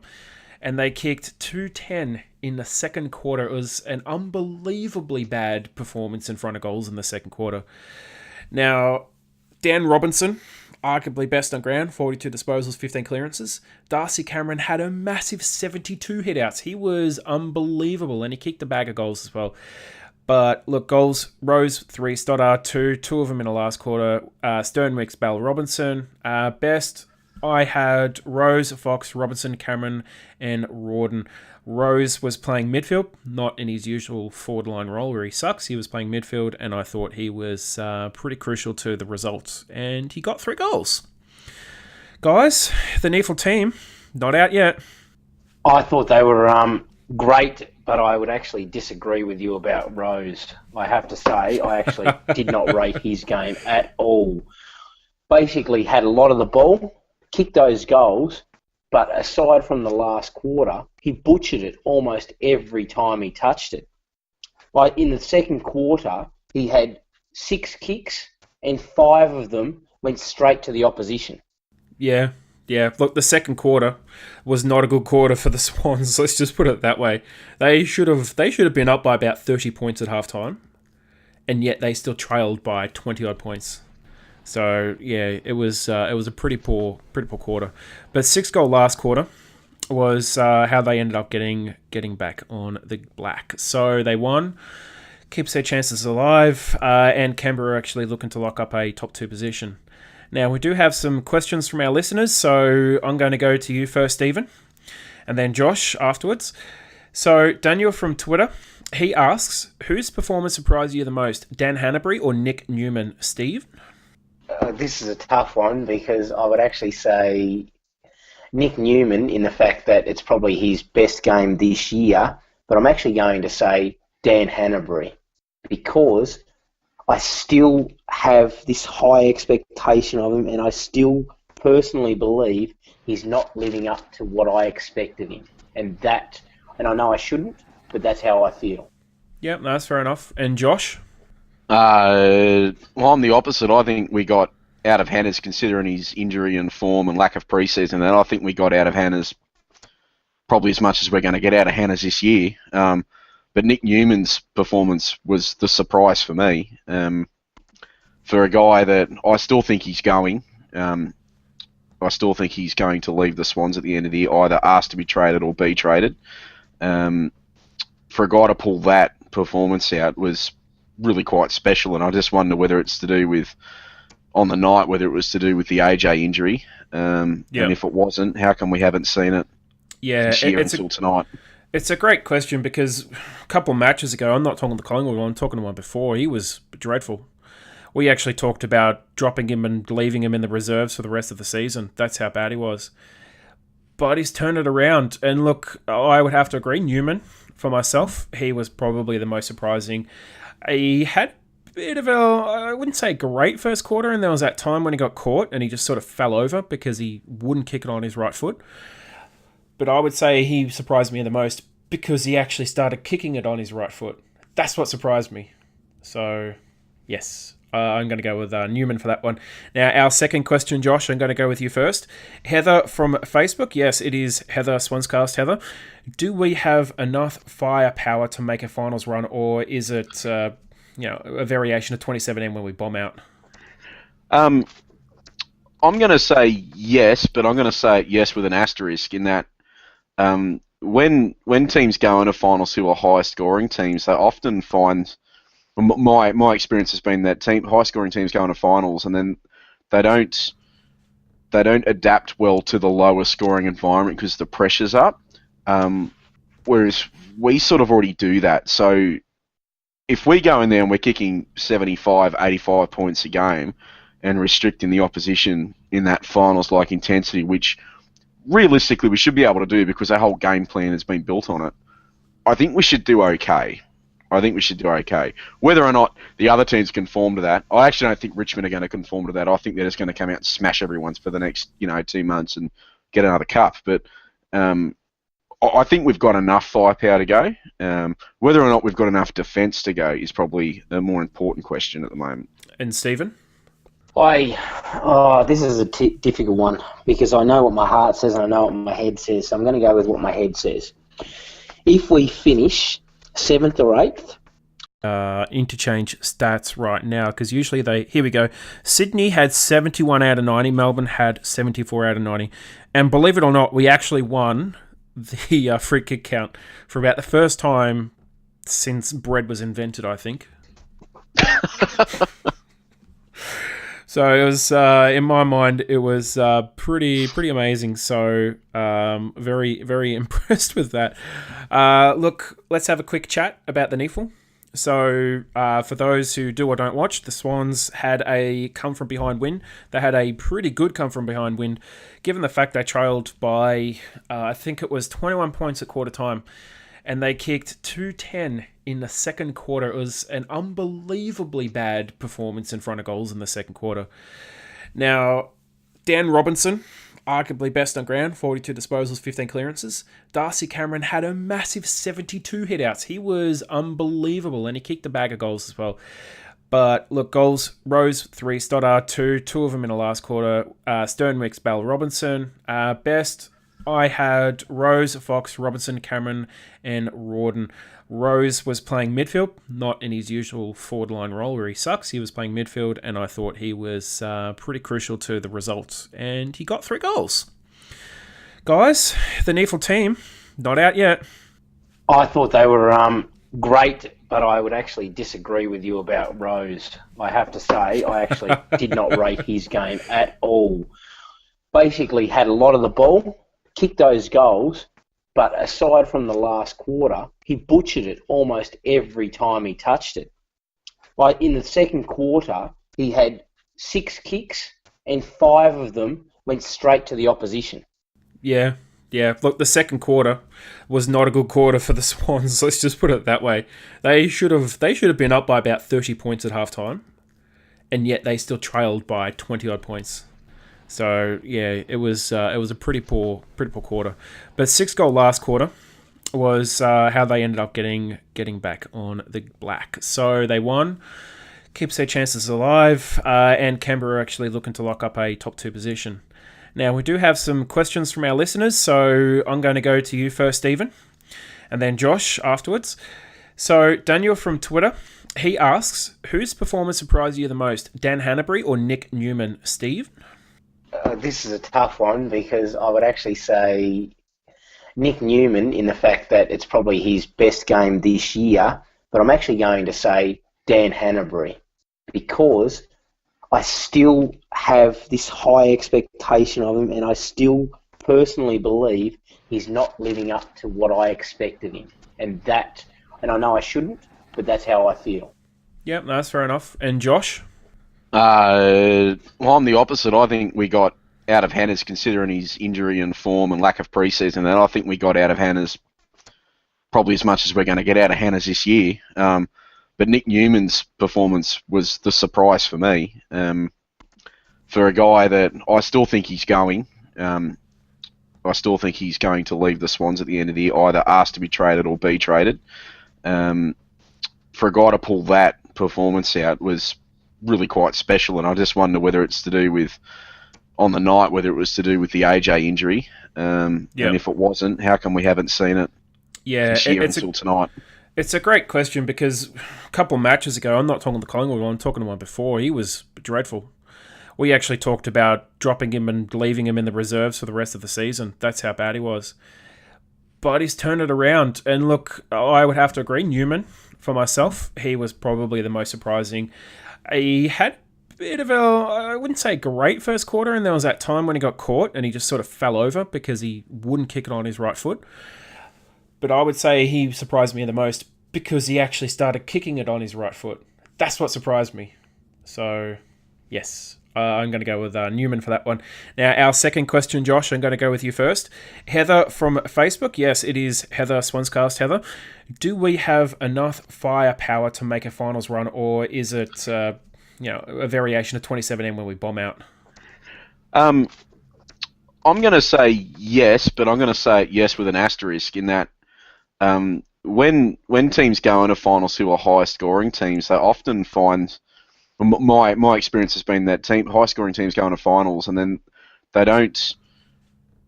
Speaker 3: And they kicked 210 in the second quarter. It was an unbelievably bad performance in front of goals in the second quarter. Now, Dan Robinson, arguably best on ground, 42 disposals, 15 clearances. Darcy Cameron had a massive 72 hitouts. He was unbelievable, and he kicked a bag of goals as well. But look, goals, Rose 3, Stoddard 2 of them in the last quarter. Sternwick's Bell Robinson. Best, I had Rose, Fox, Robinson, Cameron, and Rawdon. Rose was playing midfield, not in his usual forward line role where he sucks. He was playing midfield, and I thought he was pretty crucial to the results. And he got 3 goals. Guys, the NEAFL team, not out yet.
Speaker 5: I thought they were great, but I would actually disagree with you about Rose. I have to say, I actually did not rate his game at all. Basically had a lot of the ball, kicked those goals, but aside from the last quarter, he butchered it almost every time he touched it. Like in the second quarter, he had 6 kicks and 5 of them went straight to the opposition.
Speaker 3: Yeah. Look, the second quarter was not a good quarter for the Swans. Let's just put it that way. They should have been up by about 30 points at halftime, and yet they still trailed by 20 odd points. So yeah, it was a pretty poor quarter. But 6-goal last quarter was how they ended up getting back on the black. So they won, keeps their chances alive, and Canberra are actually looking to lock up a top 2 position. Now, we do have some questions from our listeners, so I'm going to go to you first, Stephen, and then Josh afterwards. So, Daniel from Twitter, he asks, whose performance surprised you the most, Dan Hanbury or Nick Newman? Steve?
Speaker 5: This is a tough one because I would actually say Nick Newman in the fact that it's probably his best game this year, but I'm actually going to say Dan Hanbury because I still have this high expectation of him, and I still personally believe he's not living up to what I expect of him. And I know I shouldn't, but that's how I feel.
Speaker 3: Yep, that's fair enough. And Josh?
Speaker 4: Well, I'm the opposite. I think we got out of Hannah's considering his injury and form and lack of preseason. And I think we got out of Hannah's probably as much as we're going to get out of Hannah's this year. But Nick Newman's performance was the surprise for me. For a guy that I still think he's going, I still think he's going to leave the Swans at the end of the year, either asked to be traded or be traded. For a guy to pull that performance out was really quite special, and I just wonder whether it's to do with, on the night, whether it was to do with the AJ injury. And if it wasn't, how come we haven't seen it this year until tonight?
Speaker 3: It's a great question because a couple of matches ago, I'm not talking to Collingwood one, I'm talking to one before, he was dreadful. We actually talked about dropping him and leaving him in the reserves for the rest of the season. That's how bad he was. But he's turned it around. And look, I would have to agree, Newman, for myself, he was probably the most surprising. He had a bit of I wouldn't say great first quarter, and there was that time when he got caught and he just sort of fell over because he wouldn't kick it on his right foot. But I would say he surprised me the most because he actually started kicking it on his right foot. That's what surprised me. So, yes, I'm going to go with Newman for that one. Now, our second question, Josh, I'm going to go with you first. Heather from Facebook. Yes, it is Heather, SwansCast Heather. Do we have enough firepower to make a finals run, or is it a variation of 27M when we bomb out?
Speaker 4: I'm going to say yes, but I'm going to say yes with an asterisk in that when teams go into finals who are high scoring teams, they often find, my experience has been that high scoring teams go into finals and then they don't adapt well to the lower scoring environment because the pressure's up. Whereas we sort of already do that. So if we go in there and we're kicking 75, 85 points a game and restricting the opposition in that finals-like intensity, which realistically we should be able to do because our whole game plan has been built on it, I think we should do okay. Whether or not the other teams conform to that, I actually don't think Richmond are going to conform to that. I think they're just going to come out and smash everyone's for the next 2 months and get another cup. But I think we've got enough firepower to go. Whether or not we've got enough defence to go is probably a more important question at the moment.
Speaker 3: And Stephen?
Speaker 5: This is a difficult one because I know what my heart says and I know what my head says. So I'm going to go with what my head says. If we finish 7th or 8th.
Speaker 3: Interchange stats right now because usually here we go. Sydney had 71 out of 90. Melbourne had 74 out of 90. And believe it or not, we actually won the free kick count for about the first time since bread was invented, I think. So it was, in my mind, it was pretty amazing. So very, very impressed with that. Look, let's have a quick chat about the NEAFL. So for those who do or don't watch, the Swans had a come-from-behind win. They had a pretty good come-from-behind win, given the fact they trailed by, I think it was 21 points at quarter time. And they kicked 210 in the second quarter. It was an unbelievably bad performance in front of goals in the second quarter. Now, Dan Robinson, arguably best on ground, 42 disposals, 15 clearances. Darcy Cameron had a massive 72 hitouts. He was unbelievable, and he kicked a bag of goals as well. But look, goals, Rose 3, Stoddard 2, 2 of them in the last quarter. Sternwick's, Bell, Robinson. Best, I had Rose, Fox, Robinson, Cameron, and Rawdon. Rose was playing midfield, not in his usual forward line role where he sucks. He was playing midfield, and I thought he was pretty crucial to the results. And he got 3 goals. Guys, the Neefle team, not out yet.
Speaker 5: I thought they were great, but I would actually disagree with you about Rose. I have to say, I actually did not rate his game at all. Basically had a lot of the ball, kicked those goals, but aside from the last quarter, he butchered it almost every time he touched it. Like in the second quarter, he had 6 kicks and 5 of them went straight to the opposition.
Speaker 3: Yeah. Look, the second quarter was not a good quarter for the Swans. Let's just put it that way. They should have been up by about 30 points at halftime, and yet they still trailed by 20 odd points. So yeah, it was a pretty poor quarter. But 6-goal last quarter was how they ended up getting back on the black. So they won, keeps their chances alive, and Canberra are actually looking to lock up a top 2 position. Now, we do have some questions from our listeners, so I'm going to go to you first, Stephen, and then Josh afterwards. So, Daniel from Twitter, he asks, whose performance surprised you the most, Dan Hanbury or Nick Newman? Steve?
Speaker 5: This is a tough one because I would actually say Nick Newman in the fact that it's probably his best game this year, but I'm actually going to say Dan Hanbury because I still have this high expectation of him, and I still personally believe he's not living up to what I expected him. And I know I shouldn't, but that's how I feel.
Speaker 3: Yep, that's fair enough. And Josh?
Speaker 4: Well, I'm the opposite. I think we got out of Hannah's considering his injury and form and lack of preseason. And I think we got out of Hannah's probably as much as we're going to get out of Hannah's this year. But Nick Newman's performance was the surprise for me. For a guy that I still think he's going, I still think he's going to leave the Swans at the end of the year, either asked to be traded or be traded. For a guy to pull that performance out was really quite special, and I just wonder whether it's to do with, on the night, whether it was to do with the AJ injury. And if it wasn't, how come we haven't seen it this year until tonight?
Speaker 3: It's a great question because a couple of matches ago, I'm not talking the Collingwood one, I'm talking to one before, he was dreadful. We actually talked about dropping him and leaving him in the reserves for the rest of the season. That's how bad he was. But he's turned it around. And look, I would have to agree, Newman, for myself, he was probably the most surprising. He had a bit of I wouldn't say great first quarter, and there was that time when he got caught and he just sort of fell over because he wouldn't kick it on his right foot. But I would say he surprised me the most because he actually started kicking it on his right foot. That's what surprised me. So, yes, I'm going to go with Newman for that one. Now, our second question, Josh, I'm going to go with you first. Heather from Facebook. Yes, it is Heather, SwansCast Heather. Do we have enough firepower to make a finals run, or is it a variation of 2017 when we bomb out?
Speaker 4: I'm going to say yes, but I'm going to say yes with an asterisk in that when teams go into finals who are high scoring teams, they often find, my experience has been that high scoring teams go into finals and then they don't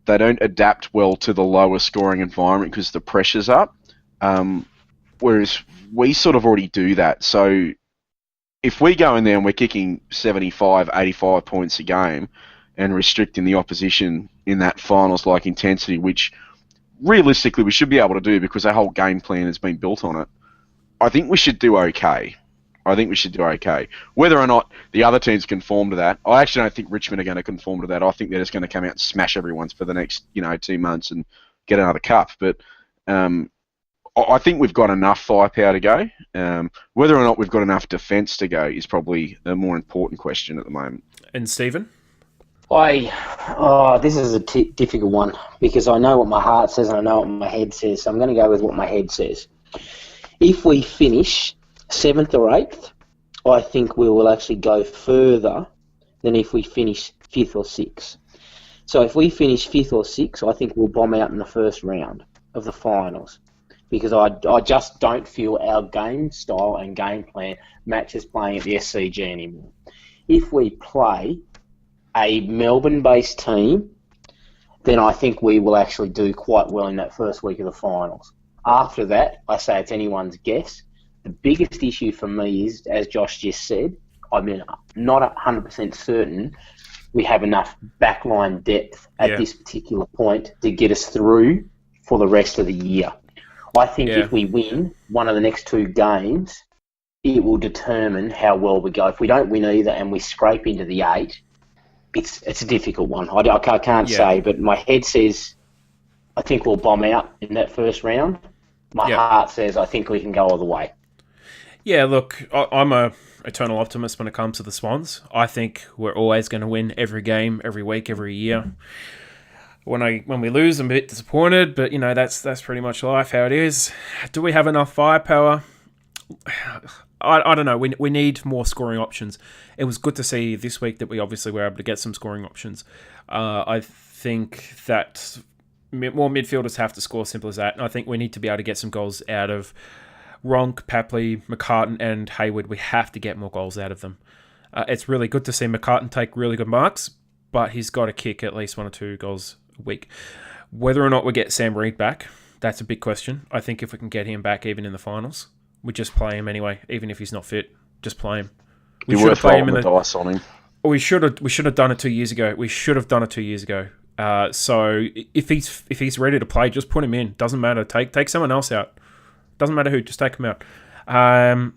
Speaker 4: adapt well to the lower scoring environment because the pressure's up. Whereas we sort of already do that. So if we go in there and we're kicking 75, 85 points a game and restricting the opposition in that finals-like intensity, which realistically we should be able to do because our whole game plan has been built on it, I think we should do okay. Whether or not the other teams conform to that, I actually don't think Richmond are going to conform to that. I think they're just going to come out and smash everyone's for the next 2 months and get another cup. But I think we've got enough firepower to go. Whether or not we've got enough defence to go is probably a more important question at the moment.
Speaker 3: And Stephen?
Speaker 5: This is a difficult one because I know what my heart says and I know what my head says. So I'm going to go with what my head says. If we finish 7th or 8th, I think we will actually go further than if we finish 5th or 6th. So if we finish 5th or 6th, I think we'll bomb out in the first round of the finals because I just don't feel our game style and game plan matches playing at the SCG anymore. If we play a Melbourne-based team, then I think we will actually do quite well in that first week of the finals. After that, I say it's anyone's guess. The biggest issue for me is, as Josh just said, I'm not 100% certain we have enough backline depth at this particular point to get us through for the rest of the year. I think if we win one of the next 2 games, it will determine how well we go. If we don't win either and we scrape into the 8, it's a difficult one. I can't say, but my head says I think we'll bomb out in that first round. My heart says I think we can go all the way.
Speaker 3: Yeah, look, I'm a eternal optimist when it comes to the Swans. I think we're always going to win every game, every week, every year. When we lose, I'm a bit disappointed, but that's pretty much life, how it is. Do we have enough firepower? I don't know. We need more scoring options. It was good to see this week that we obviously were able to get some scoring options. I think that more midfielders have to score, simple as that. And I think we need to be able to get some goals out of Ronk, Papley, McCartan and Hayward. We have to get more goals out of them. It's really good to see McCartan take really good marks, but he's got to kick at least 1 or 2 goals a week. Whether or not we get Sam Reid back, that's a big question. I think if we can get him back even in the finals, we just play him anyway, even if he's not fit. Just play him. We should have played him in the dice on him. We should have done it 2 years ago. So if he's ready to play, just put him in. Doesn't matter. Take someone else out. Doesn't matter who. Just take him out. I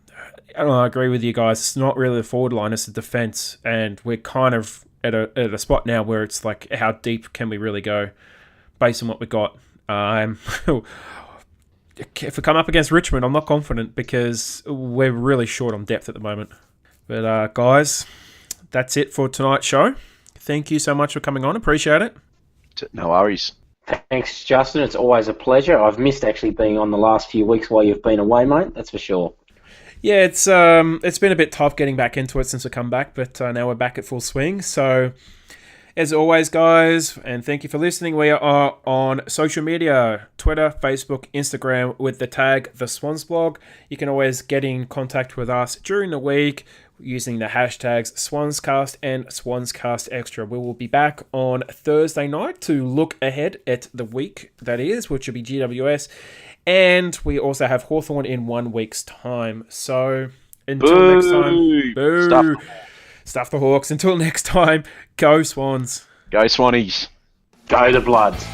Speaker 3: agree with you guys. It's not really the forward line. It's the defense, and we're kind of at a spot now where it's like, how deep can we really go based on what we got? If we come up against Richmond, I'm not confident because we're really short on depth at the moment. But guys, that's it for tonight's show. Thank you so much for coming on. Appreciate it.
Speaker 4: No worries.
Speaker 5: Thanks, Justin. It's always a pleasure. I've missed actually being on the last few weeks while you've been away, mate. That's for sure.
Speaker 3: Yeah, it's been a bit tough getting back into it since we come back, but now we're back at full swing. So, as always, guys, and thank you for listening. We are on social media, Twitter, Facebook, Instagram, with the tag The Swans Blog. You can always get in contact with us during the week using the hashtags SwansCast and SwansCast Extra. We will be back on Thursday night to look ahead at the week that is, which will be GWS. And we also have Hawthorn in 1 week's time. So, until next time, boo! Stuff the Hawks. Until next time, go Swans.
Speaker 4: Go Swannies.
Speaker 5: Go the Bloods.